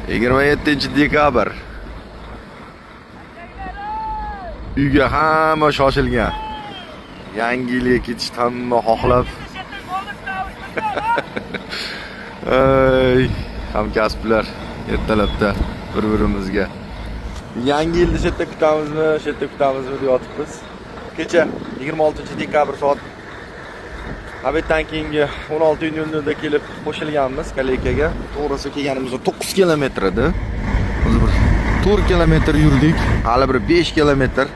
27-dekabr. Uyga hamma shoshilgan. Yangi yilga ketishni hamma xohlab. Ey, hamkasblar, ertalabda bir-birimizga yangi yilni shu yerda kutamizmi deb yotibmiz. Kecha 26-dekabr soat obeddan keyingi 16:00da kelib qo'shilganmiz kollegaga. To'g'risi kelganimizda 9 kilometr edi. Biz bir 4 kilometr yurdik. Hali bir 5 kilometr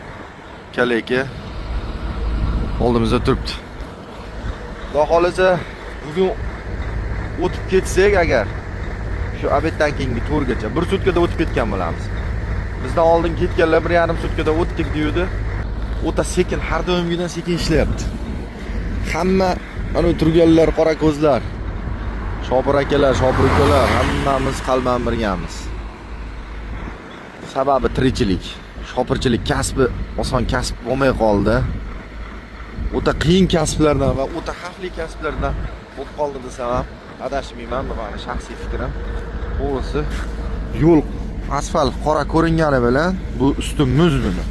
kollega oldimizda turibdi. Xudo xolasa bugun o'tib ketsak agar shu obeddan keyingi to'rgacha bir sutkada o'tib ketgan bo'lamiz. Bizdan oldin ketganlar 1,5 sutkada o'tdik deydi. O'ta sekin, har doimgidan sekin ishlayapti. Hamma ana turganlar, qora ko'zlar, Shopir akalar, Shopir ukalar hammamiz qalban birgamiz. Sababi tirikchilik. Shopirchilik kasbi oson kasb bo'lmay qoldi. O'ta qiyin kasblardan va o'ta xavfli kasblardan bo'lib qoldi desam ham adashmayman, bu meni shaxsiy fikrim. To'g'risi, yo'l asfalt qora ko'ringani bilan bu usti muz buni.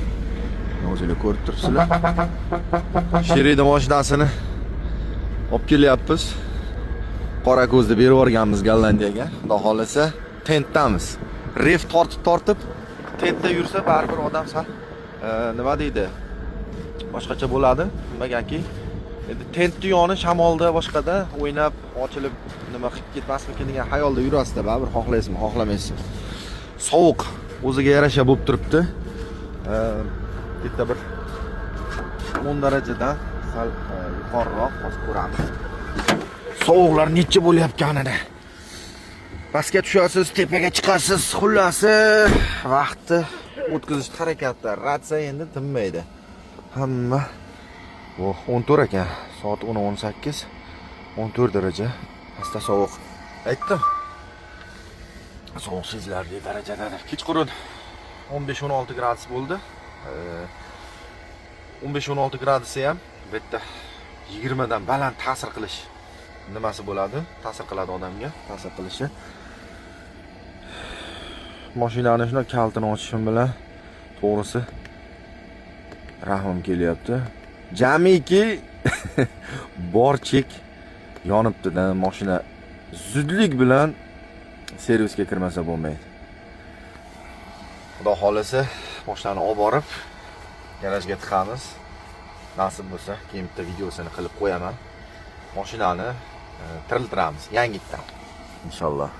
O'zingizlar ko'rib turibsizlar. Sherida mashinasini olib kelyapmiz. Qora ko'zni berib yuborganmiz Gollandiyaga. Xudo xolasa tentdamiz. Ref tortib tentda yursa baribir odam sal nima deydi? Boshqacha bo'ladi. Nimaganki, endi tentni yoni shamolda boshqada o'ynab, ochilib nima qilib ketmasmikin degan xayolda yurasizda, baribir xohlaysizmi, xohlamaysizmi. Sovuq o'ziga yarasha bo'lib turibdi. Bitta bir 10 darajadan sal yuqoriroq hozir ko'ramiz. Sovuqlar necha bo'layotganini. Pastga tushasiz, tepaga chiqasiz, xullasi vaqtni o'tkazish harakatda ratsa endi tinmaydi. Hamma 14 ekan. Soat 10:18. 14 daraja. Asta sovuq. Aytdim. Sovuq sezilarli darajadadir. Kechqurun 15-16 gradus bo'ldi. 15-16 gradusi ham bu yerda 20 dan baland ta'sir qilish nimasi bo'ladi? Ta'sir qiladi odamga, ta'sir qilishi. Mashinani shuna kaltini ochishim bilan to'g'risi rahmim kelyapti. Jamiki bor chek yonibdi-da, mashina zudlik bilan servisga kirmasa bo'lmaydi. Xudo xolasa mashinani olib borib garajga tiqamiz. Nasib bo'lsa, keyin bitta videosini qilib qo'yaman. Mashinani tiriltiramiz yangitdan. Inshaalloh.